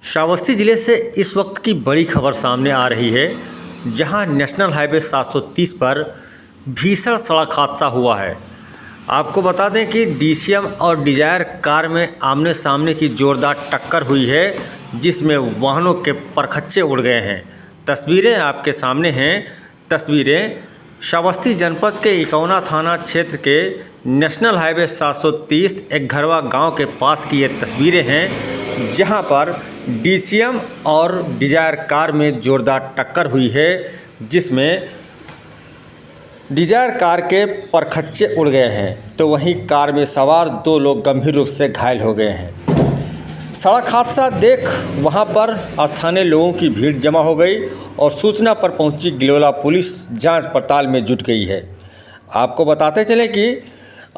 श्रावस्ती जिले से इस वक्त की बड़ी खबर सामने आ रही है, जहां नेशनल हाईवे 730 पर भीषण सड़क हादसा हुआ है। आपको बता दें कि डीसीएम और डिजायर कार में आमने सामने की जोरदार टक्कर हुई है, जिसमें वाहनों के परखच्चे उड़ गए हैं। तस्वीरें आपके सामने हैं। तस्वीरें श्रावस्ती जनपद के इकौना थाना क्षेत्र के नेशनल हाईवे 730 एकघरवा गांव के पास की ये तस्वीरें हैं, जहां पर डीसीएम और डिजायर कार में जोरदार टक्कर हुई है, जिसमें डिजायर कार के परखच्चे उड़ गए हैं, तो वहीं कार में सवार 2 लोग गंभीर रूप से घायल हो गए हैं। सड़क हादसा देख वहां पर स्थानीय लोगों की भीड़ जमा हो गई और सूचना पर पहुंची गिलोला पुलिस जांच पड़ताल में जुट गई है। आपको बताते चलें कि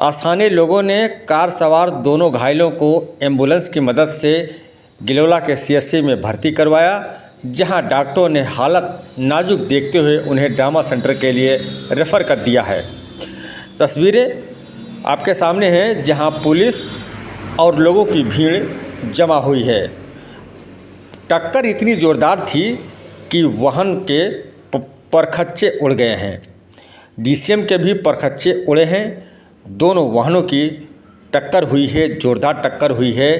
स्थानीय लोगों ने कार सवार दोनों घायलों को एम्बुलेंस की मदद से गिलोला के सीएचसी में भर्ती करवाया, जहां डॉक्टरों ने हालत नाजुक देखते हुए उन्हें ट्रामा सेंटर के लिए रेफ़र कर दिया है। तस्वीरें आपके सामने हैं, जहां पुलिस और लोगों की भीड़ जमा हुई है। टक्कर इतनी ज़ोरदार थी कि वाहन के परखच्चे उड़ गए हैं। डीसीएम के भी परखच्चे उड़े हैं। दोनों वाहनों की टक्कर हुई है, ज़ोरदार टक्कर हुई है।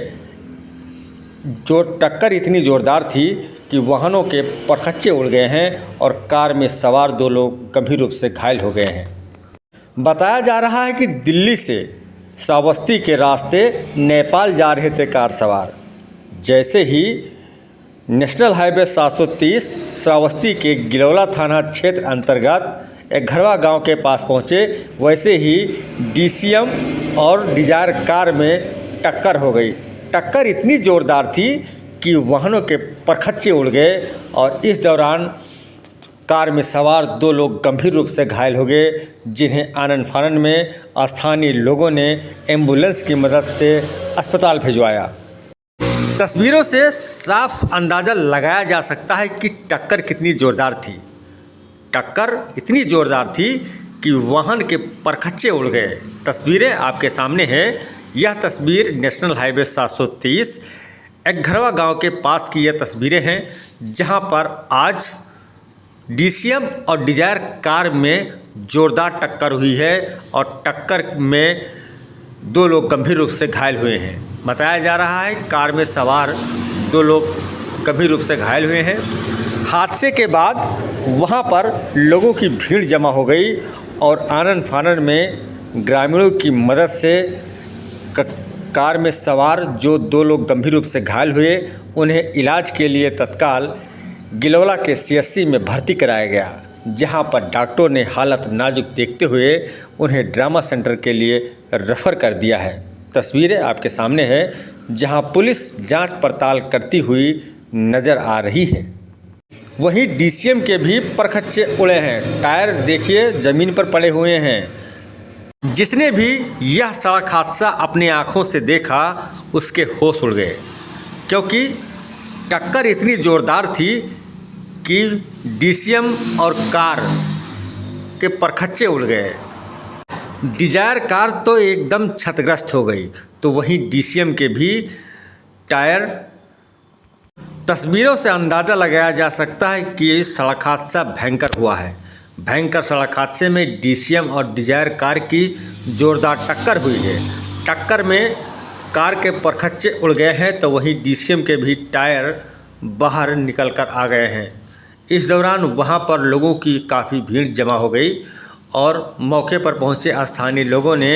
जो टक्कर इतनी ज़ोरदार थी कि वाहनों के परखच्चे उड़ गए हैं और कार में सवार 2 लोग गंभीर रूप से घायल हो गए हैं। बताया जा रहा है कि दिल्ली से श्रावस्ती के रास्ते नेपाल जा रहे थे कार सवार। जैसे ही नेशनल हाईवे 730 श्रावस्ती के गिलोला थाना क्षेत्र अंतर्गत एकघरवा गांव के पास पहुंचे, वैसे ही डीसीएम और डिजायर कार में टक्कर हो गई। टक्कर इतनी ज़ोरदार थी कि वाहनों के परखच्चे उड़ गए और इस दौरान कार में सवार 2 लोग गंभीर रूप से घायल हो गए, जिन्हें आनन फानन में स्थानीय लोगों ने एम्बुलेंस की मदद से अस्पताल भिजवाया। तस्वीरों से साफ अंदाज़ा लगाया जा सकता है कि टक्कर कितनी ज़ोरदार थी। टक्कर इतनी ज़ोरदार थी कि वाहन के परखच्चे उड़ गए। तस्वीरें आपके सामने हैं। यह तस्वीर नेशनल हाईवे 730 एकघरवा गांव के पास की यह तस्वीरें हैं, जहां पर आज डीसीएम और डिजायर कार में ज़ोरदार टक्कर हुई है और टक्कर में 2 लोग गंभीर रूप से घायल हुए हैं। बताया जा रहा है कार में सवार 2 लोग गंभीर रूप से घायल हुए हैं। हादसे के बाद वहां पर लोगों की भीड़ जमा हो गई और आनन फानन में ग्रामीणों की मदद से कार में सवार जो 2 लोग गंभीर रूप से घायल हुए, उन्हें इलाज के लिए तत्काल गिलोला के सीएचसी में भर्ती कराया गया, जहां पर डॉक्टरों ने हालत नाजुक देखते हुए उन्हें ट्रामा सेंटर के लिए रेफ़र कर दिया है। तस्वीरें आपके सामने हैं, जहां पुलिस जांच पड़ताल करती हुई नज़र आ रही है। वहीं डीसीएम के भी परखच्चे उड़े हैं। टायर देखिए ज़मीन पर पड़े हुए हैं। जिसने भी यह सड़क हादसा अपनी आँखों से देखा, उसके होश उड़ गए, क्योंकि टक्कर इतनी ज़ोरदार थी कि डीसीएम और कार के परखच्चे उड़ गए। डिजायर कार तो एकदम क्षतिग्रस्त हो गई, तो वहीं डीसीएम के भी टायर। तस्वीरों से अंदाज़ा लगाया जा सकता है कि सड़क हादसा भयंकर हुआ है। भयंकर सड़क हादसे में डीसीएम और डिजायर कार की ज़ोरदार टक्कर हुई है। टक्कर में कार के परखच्चे उड़ गए हैं, तो वहीं डीसीएम के भी टायर बाहर निकल कर आ गए हैं। इस दौरान वहां पर लोगों की काफ़ी भीड़ जमा हो गई और मौके पर पहुंचे स्थानीय लोगों ने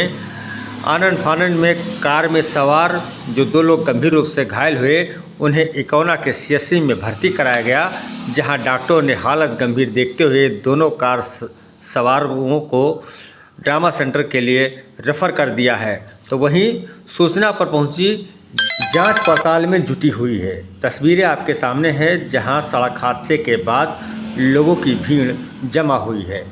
आनन फानन में कार में सवार जो 2 लोग गंभीर रूप से घायल हुए, उन्हें इकौना के सीएचसी में भर्ती कराया गया, जहां डॉक्टरों ने हालत गंभीर देखते हुए दोनों कार सवारों को ट्रामा सेंटर के लिए रेफ़र कर दिया है। तो वहीं सूचना पर पहुंची जांच पड़ताल में जुटी हुई है। तस्वीरें आपके सामने हैं, जहां सड़क हादसे के बाद लोगों की भीड़ जमा हुई है।